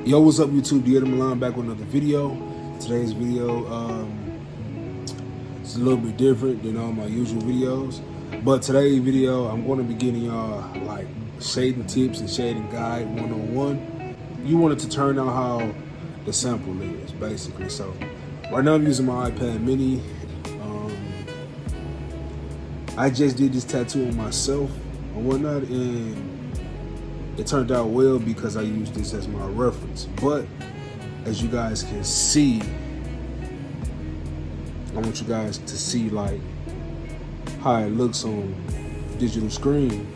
Yo, what's up YouTube? Diego Milan back with another video. Today's video it's a little bit different than all my usual videos. But today's video, I'm going to be getting y'all like shading tips and shading guide 101. You want it to turn out how the sample is, basically. So right now I'm using my iPad mini. I just did this tattoo on myself and whatnot, and it turned out well because I used this as my reference. But as you guys can see, I want you guys to see like how it looks on digital screen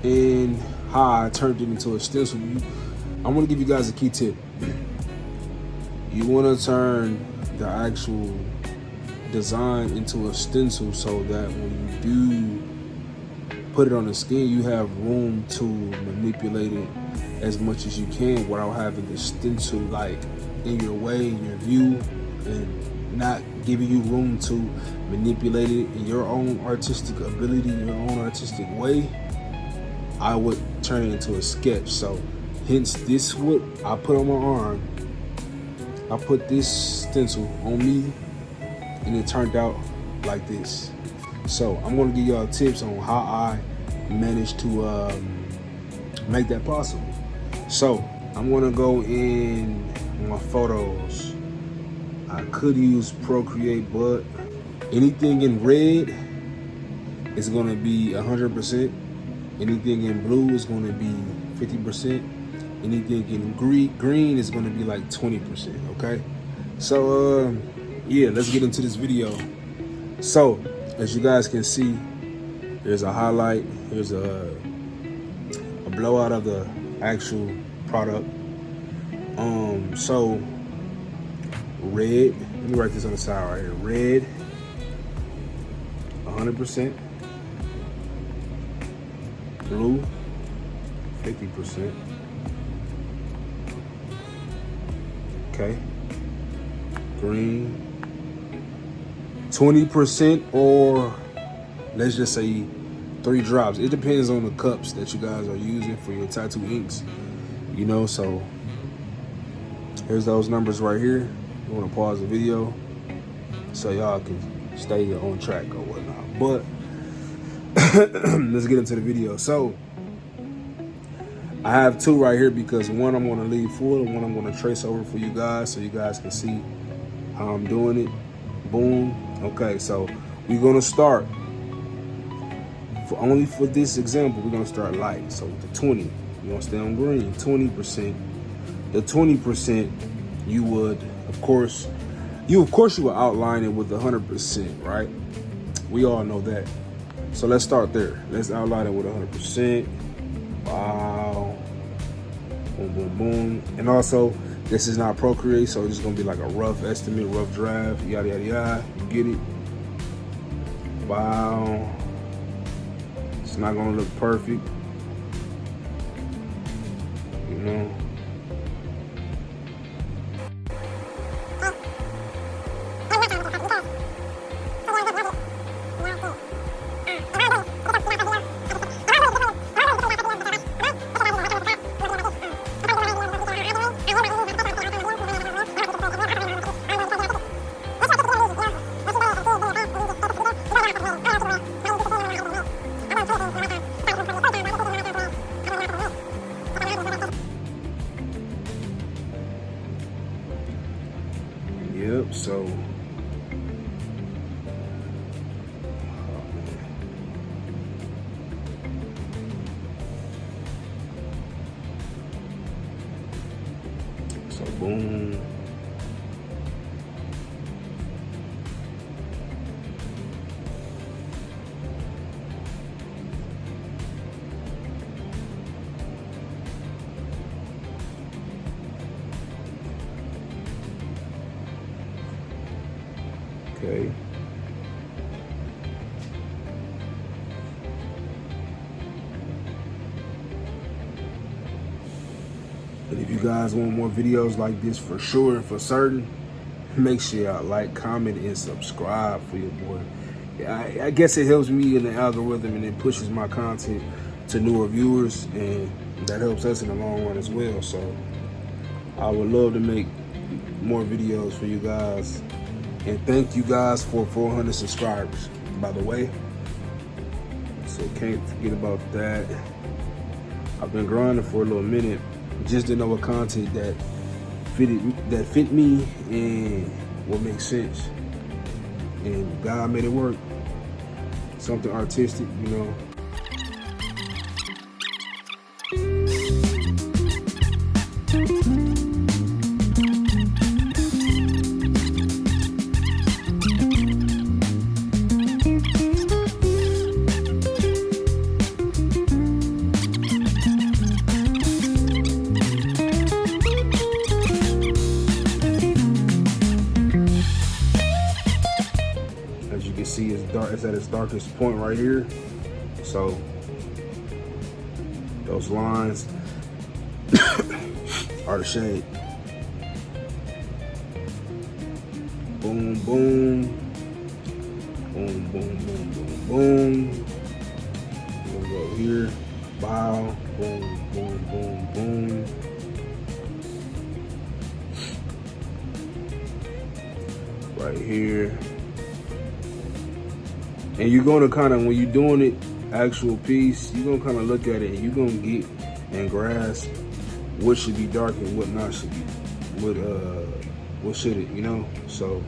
and how I turned it into a stencil. I want to give you guys a key tip. You want to turn the actual design into a stencil so that when you do put it on the skin, you have room to manipulate it as much as you can without having the stencil like in your way, in your view, and not giving you room to manipulate it in your own artistic ability, in your own artistic way. I would turn it into a sketch. So hence this what I put on my arm. I put this stencil on me and it turned out like this. So I'm gonna give y'all tips on how I managed to make that possible. So I'm gonna go in my photos. I could use Procreate, but anything in red is gonna be 100%. Anything in blue is gonna be 50%. Anything in green is gonna be like 20%, okay? So yeah, let's get into this video. So as you guys can see, there's a highlight, here's a blowout of the actual product. So red, let me write this on the side right here. Red, 100%. Blue, 50%. Okay. Green, 20%, or let's just say 3 drops. It depends on the cups that you guys are using for your tattoo inks, you know. So here's those numbers right here. You want to pause the video so y'all can stay on track or whatnot. But let's get into the video. So I have 2 right here because one I'm going to leave full and one I'm going to trace over for you guys so you guys can see how I'm doing it. Boom. Okay, so we're gonna start only for this example. We're gonna start light. So with the 20, we're gonna stay on green. 20%. The 20%, you would, of course, you would outline it with 100%, right? We all know that. So let's start there. Let's outline it with 100%. Wow. Boom, boom, boom. And also, this is not Procreate, so it's gonna be like a rough estimate, rough draft, yada, yada, yada. You get it? Wow. It's not gonna look perfect, you know? Yep, so boom. Okay. And if you guys want more videos like this for sure and for certain, make sure y'all like, comment, and subscribe for your boy. I guess it helps me in the algorithm and it pushes my content to newer viewers, and that helps us in the long run as well. So I would love to make more videos for you guys. And thank you guys for 400 subscribers, by the way. So can't forget about that. I've been grinding for a little minute. Just didn't know what content that fit me and what makes sense. And God made it work. Something artistic, you know. As you can see, it's dark. It's at its darkest point right here. So those lines are the shade. Boom, boom, boom, boom, boom, boom, boom. We're gonna go here. Bow, boom, boom, boom, boom. Right here. And you're gonna kind of, when you're doing it, actual piece, you're gonna kind of look at it and you're gonna get and grasp what should be dark and what not should be. What should it, you know? So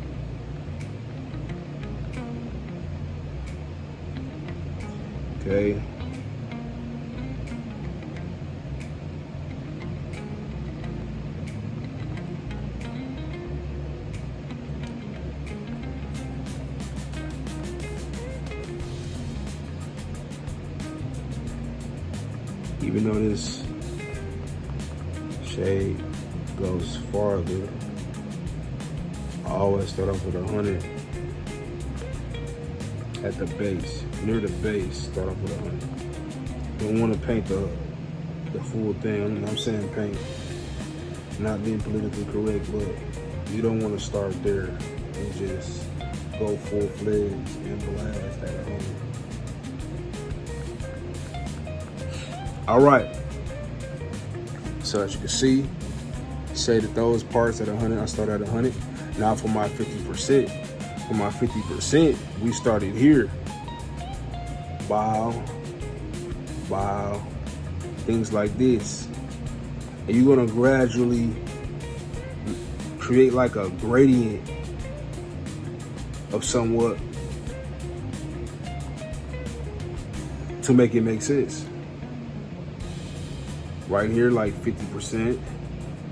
okay. Even though this shade goes farther, I always start off with 100 at the base, near the base. Start off with 100. Don't want to paint the full thing. I'm saying paint, not being politically correct, but you don't want to start there and just go full-fledged and blast at 100. All right, so as you can see, shaded those parts at 100. I started at 100. Now for my 50%, we started here. Bow, bow, things like this. And you're gonna gradually create like a gradient of somewhat to make it make sense. Right here, like 50%,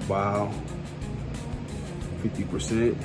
bow, 50%.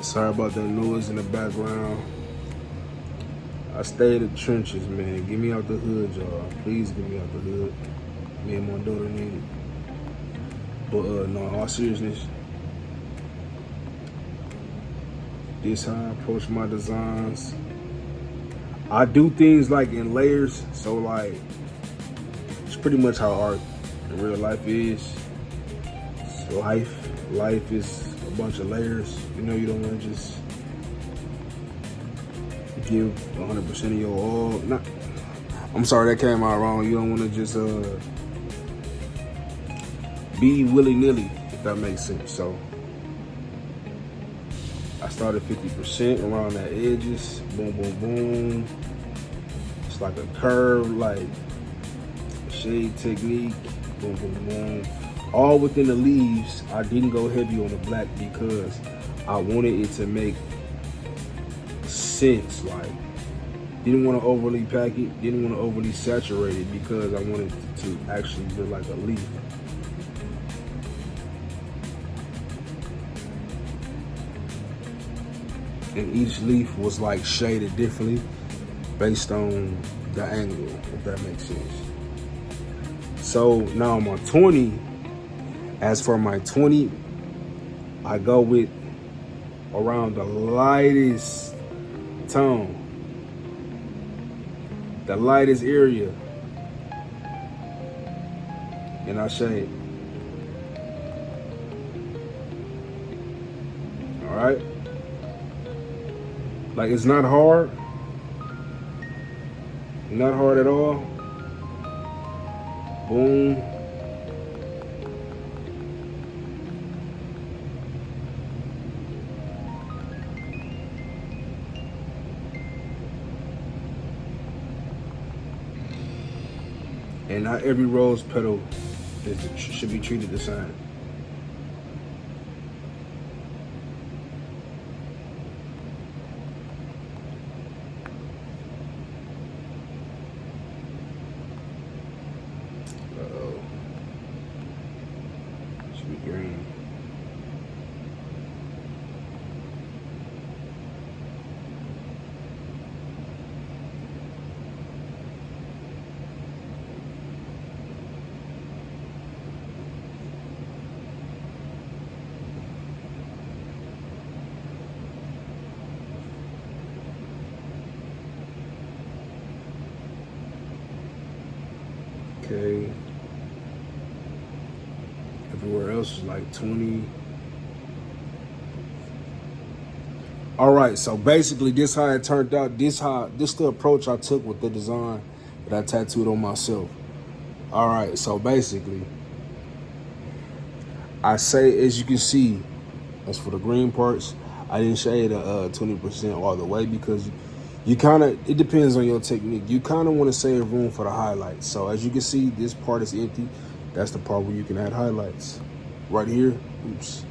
Sorry about that noise in the background. I stay in the trenches, man. Get me out the hood, y'all. Please get me out the hood. Me and my daughter need it. But no, in all seriousness, this how I approach my designs. I do things like in layers, so like it's pretty much how art in real life is. So life is a bunch of layers. You know, you don't want to just give 100% of your all. I'm sorry, that came out wrong. You don't want to just be willy-nilly, if that makes sense. So I started 50% around the edges. Boom, boom, boom. It's like a curve, like shade technique. Boom, boom, boom. All within the leaves. I didn't go heavy on the black because I wanted it to make sense. Like, didn't want to overly pack it, didn't want to overly saturate it because I wanted it to actually look like a leaf. And each leaf was like shaded differently based on the angle, if that makes sense. So now my 20, as for my 20, I go with around the lightest tone, the lightest area, and I shade. All right, like it's not hard, not hard at all. Boom. And not every rose petal should be treated the same. Uh-oh. Should be green. Okay. Everywhere else is like 20. All right, so basically this how it turned out. This the approach I took with the design that I tattooed on myself. All right, so basically, I say, as you can see, as for the green parts, I didn't shade 20% all the way because you kind of, it depends on your technique. You kind of want to save room for the highlights. So as you can see, this part is empty. That's the part where you can add highlights. Right here, oops.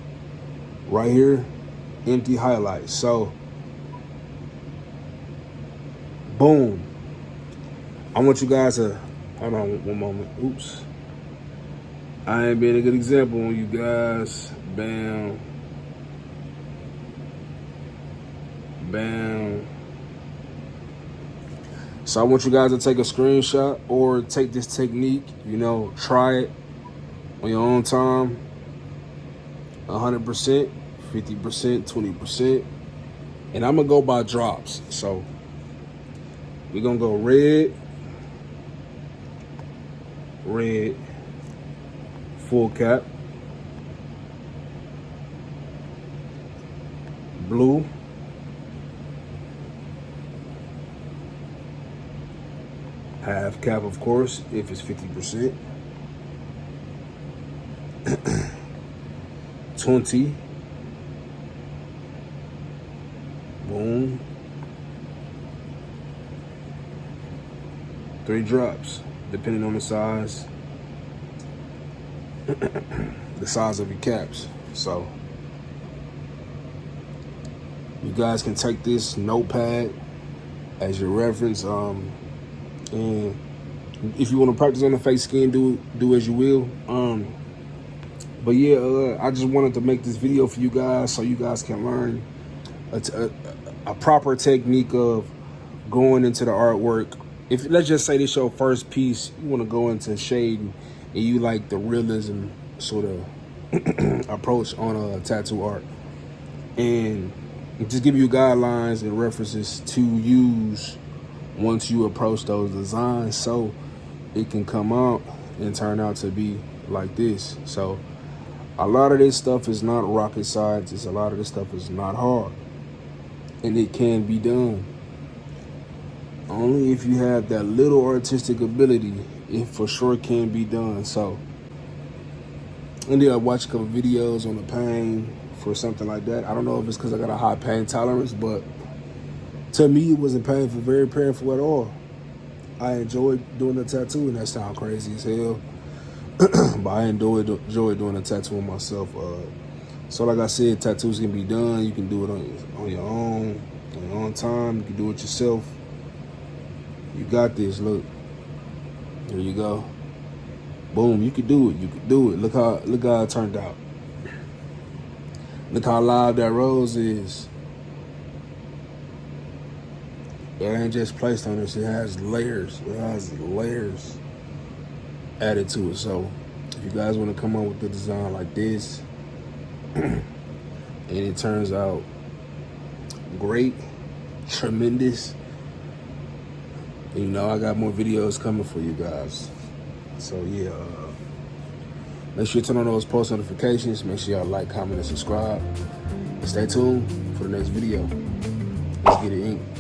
Right here, empty highlights. So, boom. I want you guys to, hold on one moment, oops. I ain't being a good example on you guys. Bam. Bam. So I want you guys to take a screenshot or take this technique, you know, try it on your own time. 100%, 50%, 20%. And I'm gonna go by drops. So we're gonna go red, red, full cap, blue, half cap, of course, if it's 50%. 20. Boom. 3 drops, depending on the size. The size of your caps. So you guys can take this notepad as your reference. And if you want to practice on the fake skin, do as you will. But yeah, I just wanted to make this video for you guys so you guys can learn a proper technique of going into the artwork. If let's just say this your first piece, you want to go into shading and you like the realism sort of approach on a tattoo art, and just give you guidelines and references to use once you approach those designs, so it can come out and turn out to be like this. So a lot of this stuff is not rocket science. A lot of this stuff is not hard, and it can be done. Only if you have that little artistic ability, it for sure can be done. So, and then I watch a couple videos on the pain for something like that. I don't know if it's because I got a high pain tolerance, but to me, it wasn't painful, very painful at all. I enjoyed doing the tattoo, and that sounds crazy as hell. But I enjoy doing a tattoo on myself. So like I said, tattoos can be done. You can do it on your own time. You can do it yourself. You got this. Look, there you go. Boom, you can do it. You can do it. Look how it turned out. Look how live that rose is. It ain't just placed on this. It has layers. It has layers. added to it. So if you guys want to come up with a design like this and it turns out great, tremendous, you know, I got more videos coming for you guys. So yeah, make sure you turn on those post notifications. Make sure y'all like, comment, and subscribe. And stay tuned for the next video. Let's get it in.